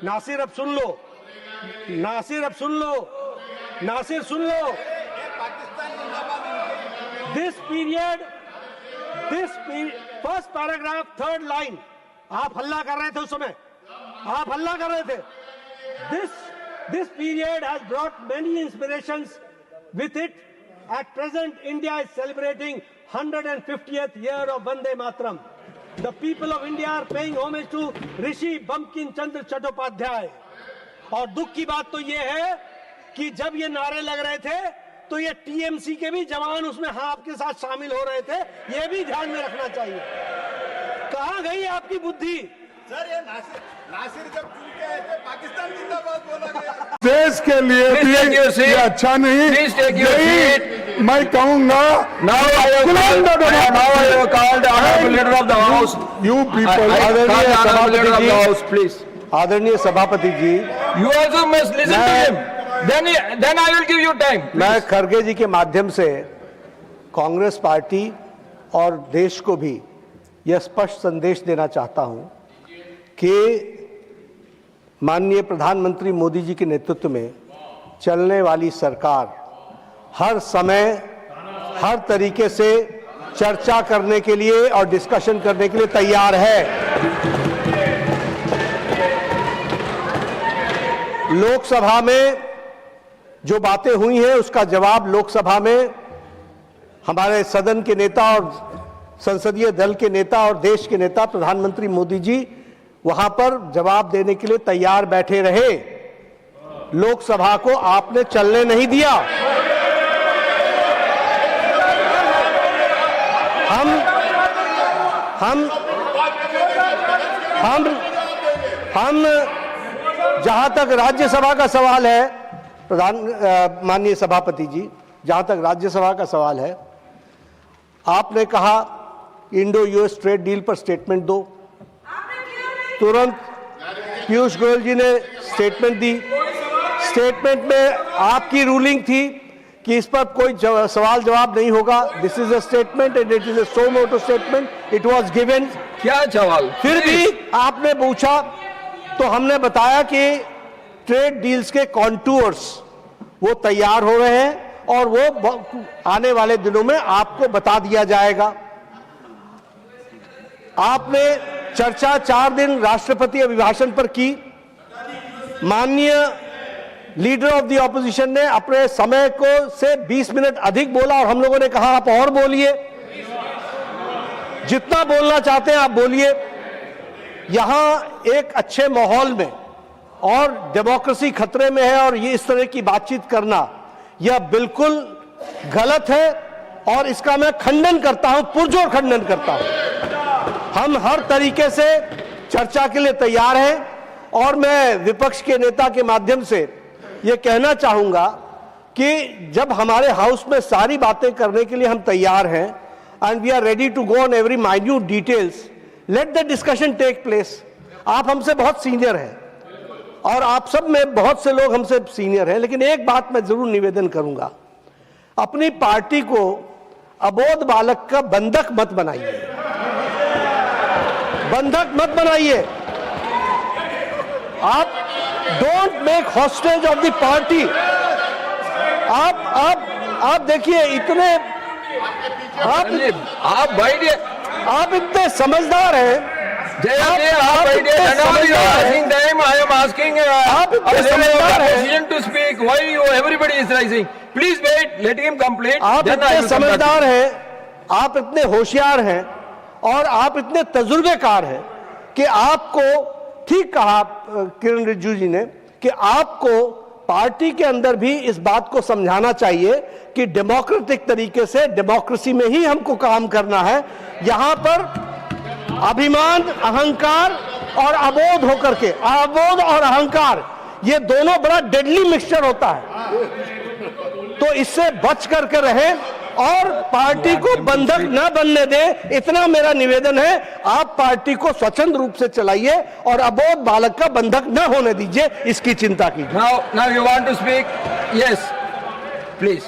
नासिर अब सुन लो, नासिर अब सुन लो, नासिर सुन लो। This period first paragraph third line, आप हल्ला कर रहे थे उस समय, आप हल्ला कर रहे थे। This period has brought many inspirations with it. At present, India is celebrating 150th year of Vande Mataram. The people of India are paying homage to Rishi Bankim Chandra Chattopadhyay. और दुख की बात तो ये है कि जब ये नारे लग रहे थे तो ये टीएमसी के भी जवान उसमें आपके साथ शामिल हो रहे थे, ये भी ध्यान में रखना चाहिए। कहाँ गई आपकी बुद्धि? सर ये नासिर जब चुन के आए थे पाकिस्तान जिंदाबाद बोला गया। देश के लिए भी ये अच्छा नहीं। मैं कहूँगा आदरणीय सभापति जी, you also must listen to him. Then I will give you time. मैं खरगे जी के माध्यम से कांग्रेस पार्टी और देश को भी यह स्पष्ट संदेश देना चाहता हूं कि माननीय प्रधानमंत्री मोदी जी के नेतृत्व में चलने वाली सरकार हर समय हर तरीके से चर्चा करने के लिए और डिस्कशन करने के लिए तैयार है। लोकसभा में जो बातें हुई हैं उसका जवाब लोकसभा में हमारे सदन के नेता और संसदीय दल के नेता और देश के नेता प्रधानमंत्री मोदी जी वहां पर जवाब देने के लिए तैयार बैठे रहे। लोकसभा को आपने चलने नहीं दिया। हम जहां तक राज्यसभा का सवाल है, माननीय सभापति जी, जहां तक राज्यसभा का सवाल है, आपने कहा इंडो यूएस ट्रेड डील पर स्टेटमेंट दो। तुरंत पीयूष गोयल जी ने स्टेटमेंट दी। स्टेटमेंट में आपकी रूलिंग थी कि इस पर कोई सवाल जवाब नहीं होगा। This is a statement and it is a so motto statement, it was given. क्या सवाल? फिर भी आपने पूछा तो हमने बताया कि ट्रेड डील्स के कॉन्टूर्स वो तैयार हो रहे हैं और वो आने वाले दिनों में आपको बता दिया जाएगा। आपने चर्चा 4 दिन राष्ट्रपति अभिभाषण पर की। माननीय लीडर ऑफ द ऑपोजिशन ने अपने समय को से 20 मिनट अधिक बोला और हम लोगों ने कहा आप और बोलिए, जितना बोलना चाहते हैं आप बोलिए। यहां एक अच्छे माहौल में और डेमोक्रेसी खतरे में है और ये इस तरह की बातचीत करना यह बिल्कुल गलत है और इसका मैं खंडन करता हूं, पुरजोर खंडन करता हूं। हम हर तरीके से चर्चा के लिए तैयार हैं और मैं विपक्ष के नेता के माध्यम से यह कहना चाहूंगा कि जब हमारे हाउस में सारी बातें करने के लिए हम तैयार हैं and we are ready to go on every minute details, let the discussion take place. आप हमसे बहुत सीनियर हैं और आप सब में बहुत से लोग हमसे सीनियर हैं, लेकिन एक बात मैं जरूर निवेदन करूंगा, अपनी पार्टी को अबोध बालक का बंधक मत बनाइए, बंधक मत बनाइए। आप don't make hostage of the party. आप देखिए इतने आप इतने समझदार हैं। आप इतने समझदार हैं, आप इतने होशियार हैं और आप इतने तजुर्बेकार हैं कि आपको, ठीक कहा किरण रिजिजू जी ने, कि आपको पार्टी के अंदर भी इस बात को समझाना चाहिए कि डेमोक्रेटिक तरीके से डेमोक्रेसी में ही हमको काम करना है। यहां पर अभिमान, अहंकार और अबोध होकर के, अबोध और अहंकार ये दोनों बड़ा डेडली मिक्सचर होता है, तो इससे बच करके रहें और पार्टी को बंधक न बनने दें, इतना मेरा निवेदन है। आप पार्टी को स्वच्छंद रूप से चलाइए और अबोध बालक का बंधक न होने दीजिए, इसकी चिंता कीजिए। Now you want to speak? Yes, please.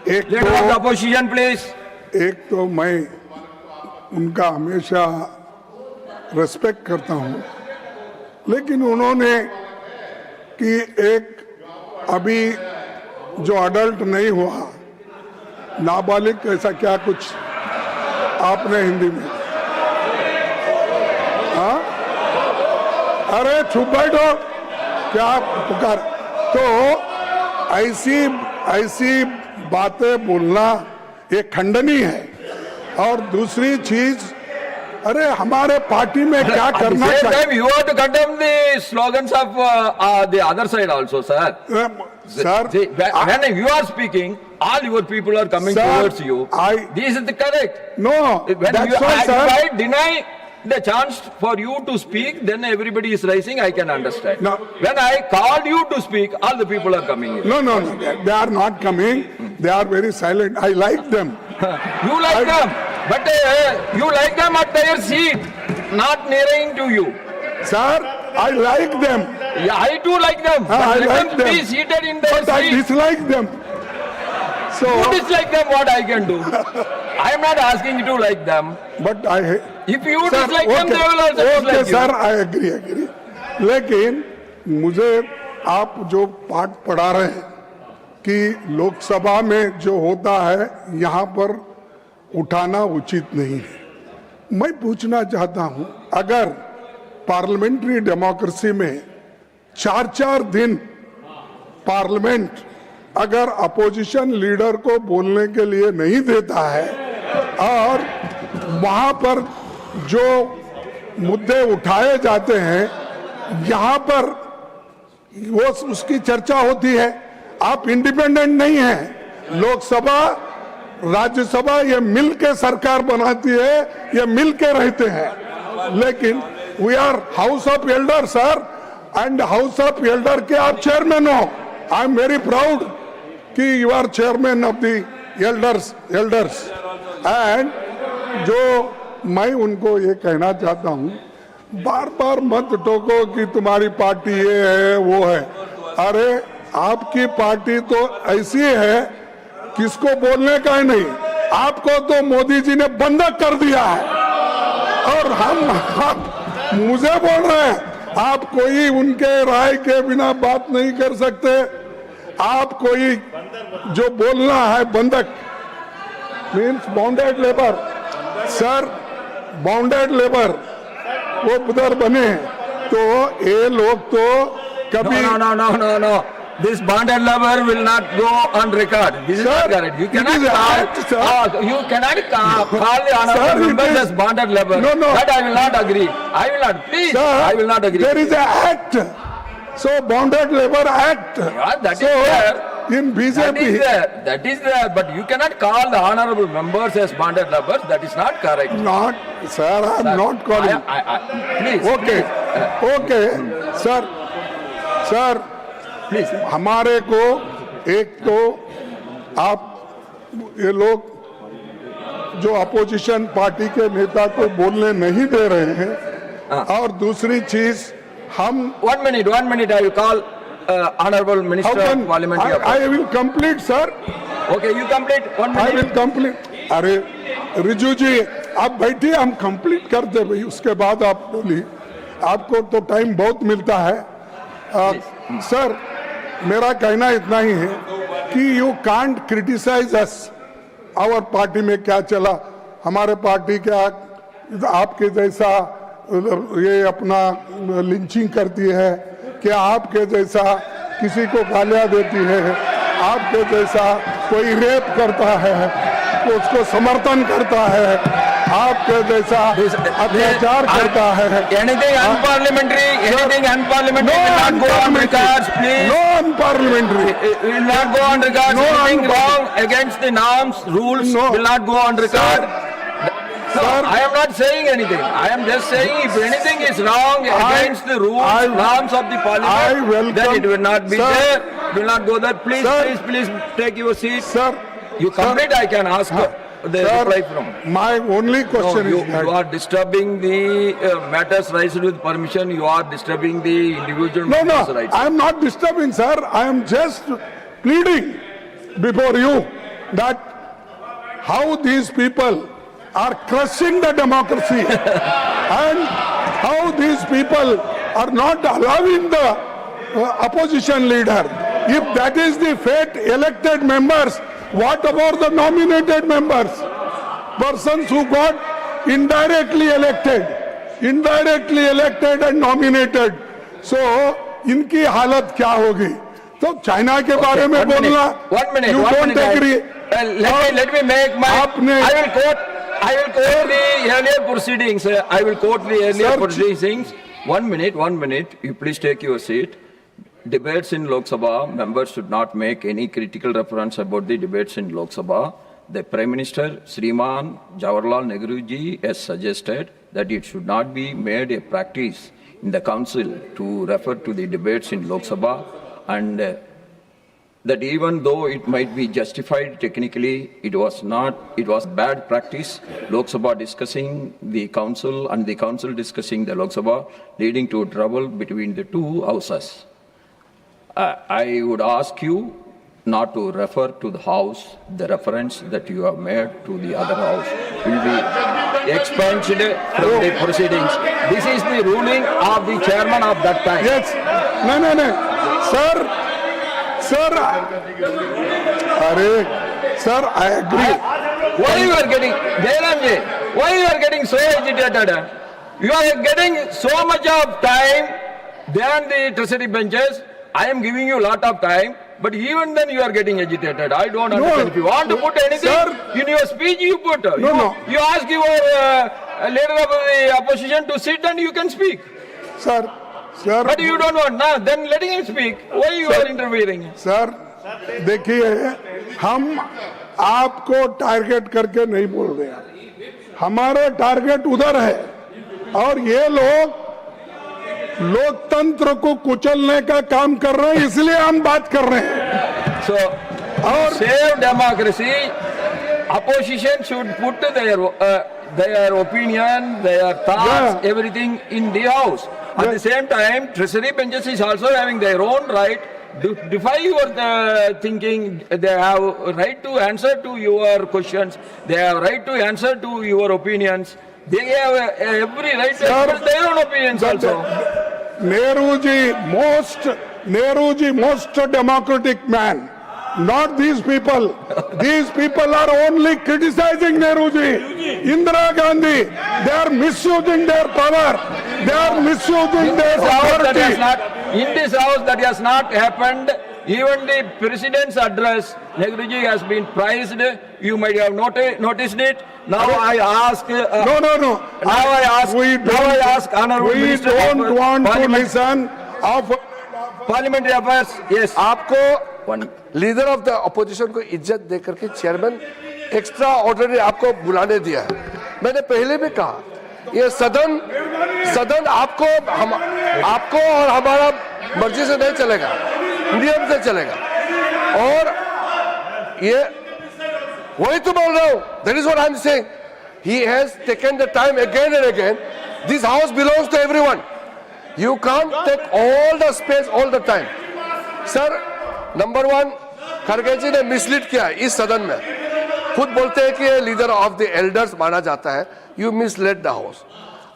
Leader of the opposition, please. एक तो मैं उनका हमेशा रेस्पेक्ट करता हूं लेकिन उन्होंने कि एक अभी जो अडल्ट नहीं हुआ, नाबालिग ऐसा क्या कुछ आपने हिंदी में, हाँ, अरे चुप बैठो, क्या पुकार। तो ऐसी बातें बोलना ये खंडनीय है। और दूसरी चीज, अरे हमारे पार्टी में क्या करना At the same चाहिए। time, you have to condemn the slogans of the other side also, sir. Sir, See, when you are speaking, all your people are coming Sir, towards you. This is the correct. no, When that's you, why, if sir. I deny the chance for you to speak, then everybody is rising. I can understand. No. When I called you to speak, all the people are coming in. No, they are not coming. They are very silent. I like them. You like them, but you like them at their seat, not nearing to you. Sir, I like them. Yeah, I too like them. But I let like them be them. seated in their But I seat. dislike them. So, You dislike them, what I can do? I am not asking you to like them. but I. If you Sir, dislike them, they will also okay, dislike you. sir, I agree. लेकिन मुझे आप जो पाठ पढ़ा रहे हैं कि लोकसभा में जो होता है यहाँ पर उठाना उचित नहीं है। मैं पूछना चाहता हूँ, अगर पार्लियामेंट्री डेमोक्रेसी में 4-4 दिन पार्लियामेंट अगर अपोजिशन लीडर को बोलने के लिए नहीं देता है और वहां पर जो मुद्दे उठाए जाते हैं यहाँ पर वो उसकी चर्चा होती है, आप इंडिपेंडेंट नहीं हैं। लोकसभा राज्यसभा ये मिल के सरकार बनाती है, ये मिल के रहते हैं। लेकिन we are house of elder sir, and house of elder के आप चेयरमैन हो। आई एम वेरी प्राउड कि you are chairman of the elders and जो मैं उनको ये कहना चाहता हूँ, बार बार मत टोको कि तुम्हारी पार्टी ये है वो है। अरे आपकी पार्टी तो ऐसी है किसको बोलने का ही नहीं, आपको तो मोदी जी ने बंधक कर दिया है और हम मुझे बोल रहे हैं आप कोई उनके राय के बिना बात नहीं कर सकते। आप कोई जो बोलना है बंधक means bounded labour, sir bounded labour वो उधर बने तो ये लोग तो कभी No. This bonded labor will not go on record. This is Sir, not correct. You it cannot is a call, act, sir. you cannot call the honorable Sir, it members is- as bonded labor. No. That I will not agree. I will not. Please, Sir, I will not agree. There is an act, so Bounded Labor Act. Yeah, that so is there. in That is BJP, there. That is there. But you cannot call the honorable members as bonded laborers. That is not correct. not, sir, I am not calling. Please. Okay, okay, sir, Please. हमारे को एक तो आप ये लोग जो opposition party के नेता को बोलने नहीं दे रहे हैं और दूसरी चीज हम 1 minute. I will call honorable minister of parliamentary affairs. I will complete, sir. Okay, you complete 1 I minute. will complete. अरे रिजू जी आप बैठिए, हम कंप्लीट कर दे भाई, उसके बाद आप बोलिए, आपको तो टाइम बहुत मिलता है। सर मेरा कहना इतना ही है कि you can't criticise us, our party में क्या चला, हमारे पार्टी क्या आपके जैसा ये अपना लिंचिंग करती है, क्या आपके जैसा किसी को गालियां देती है, आपके जैसा कोई रेप करता है तो उसको समर्थन करता है, आपके जैसा अत्याचार करता है। Anything unparliamentary, anything unparliamentary will not go on records, please. No unparliamentary. It will not go on records. No Anything unparliamentary. wrong against the norms, rules No. will not go on record. No, Sir. I am not saying anything. I am just saying if anything is wrong against the rules, norms of the I parliament, welcome- then it will not be Sir. there. Will not go there. Please, Sir. please take your seat. Sir, You complete. I can ask the reply from. my only No, question you, is that you are disturbing the matters raised with permission. You are disturbing the individual no, members' rights. I am not disturbing, sir. I am just pleading before you that how these people are crushing the democracy and how these people are not allowing the opposition leader. If that is the fate, elected members, what about the nominated members? Persons who got indirectly elected and nominated. So, इनकी हालत क्या होगी? तो China के बारे में बोलना, you don't agree. Let me make my. I will quote the earlier proceedings. I will quote the earlier proceedings. 1 minute. You please take your seat. Debates in Lok Sabha, members should not make any critical reference about the debates in Lok Sabha. The Prime Minister, Sriman Jawaharlal Nehru ji, has suggested that it should not be made a practice in the council to refer to the debates in Lok Sabha, and that even though it might be justified technically, it was bad practice. Lok Sabha discussing the council and the council discussing the Lok Sabha, leading to trouble between the two houses. I would ask you not to refer to the house. The reference that you have made to the other house will be expunged from the proceedings. This is the ruling of the chairman of that time. Yes. No. Sir, I agree. Why you are getting, Jairamji, why you are getting so agitated? You are getting so much of time than the treasury benches. I am giving you a lot of time, but even then you are getting agitated. I don't understand. If you want to put anything in your speech, you put. You ask your leader of the opposition to sit and you can speak. Sir. But you don't want. Now, then letting him speak. Why you are interfering? Sir, देखिए, हम आपको target करके नहीं बोल रहे हैं. हमारा target उधर है और ये लोग लोकतंत्र को कुचलने का काम कर रहे हैं, इसलिए हम बात कर रहे हैं. So, और save democracy, opposition should put their opinion, their thoughts, everything in the house. At the same time, treasury benches is also having their own right to defy your thinking. They have a right to answer to your questions. They have a right to answer to your opinions. They have every right to express their own opinions also. Nehru ji, most democratic man. Not these people. These people are only criticizing Nehru ji. Indira Gandhi, they are misusing their power. They are misusing their authority. In this house, that has not happened. Even the president's address, Nehru ji has been praised. You might have noticed it. Now I ask. No. Now I ask Honorable Minister. We don't want to listen of Parliamentary Affairs. Yes. आपको leader of the opposition को इज्जत देकर के chairman extra ordinary आपको बुलाने दिया है. मैंने पहले भी कहा, ये सदन आपको और हमारा मर्जी से नहीं चलेगा, नियम से चलेगा. और ये वही तो बोल रहा हूं. That is what I am saying. He has taken the time again and again. This house belongs to everyone. You can't take all the space all the time. Sir, number 1, खड़गे जी ने मिसलीड किया इस सदन में. खुद बोलते हैं कि लीडर ऑफ द एल्डर्स माना जाता है. You misled the house.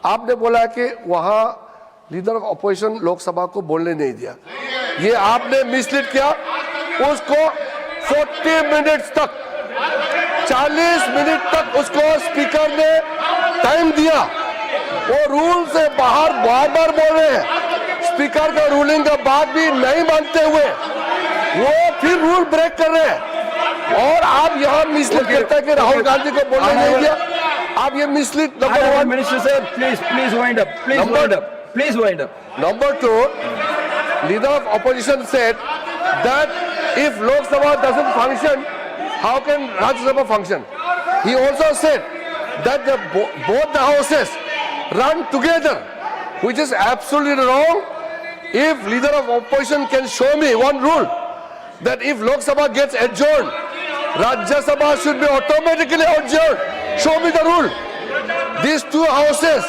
आपने बोला कि वहां लीडर ऑफ अपोजिशन लोकसभा को बोलने नहीं दिया. ये आपने मिसलीड किया. उसको 40 मिनट्स तक, 40 मिनट तक उसको स्पीकर ने टाइम दिया. वो रूल से बाहर बार बोल रहे हैं. स्पीकर का रूलिंग का बात भी नहीं मानते हुए वो फिर रूल ब्रेक कर रहे हैं. और आप यहाँ मिसलीड करते हैं कि राहुल गांधी को बोलने नहीं दिया. आप ये mislead. Number 1, Minister sir, please wind up. Please wind up. Number 2, leader of opposition said that if Lok Sabha doesn't function, how can Rajya Sabha function? He also said that both the houses run together, which is absolutely wrong. If leader of opposition can show me one rule that if Lok Sabha gets adjourned, Rajya Sabha should be automatically adjourned. Show me the rule. These two houses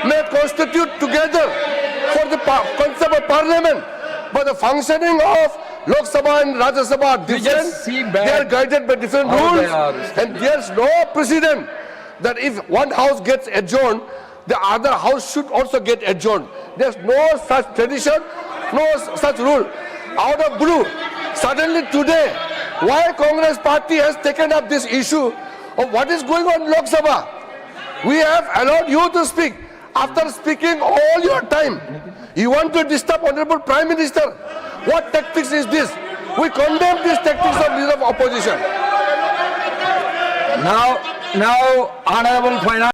may constitute together for the concept of parliament, but the functioning of Lok Sabha and Rajya Sabha are different. They are guided by different rules, and there's no precedent that if one house gets adjourned, the other house should also get adjourned. There's no such tradition, no such rule. Out of blue, suddenly today, why Congress party has taken up this issue of what is going on in Lok Sabha? We have allowed you to speak. After speaking all your time, you want to disturb Honorable Prime Minister. What tactics is this? We condemn these tactics of leader of opposition. Now, Honorable Finance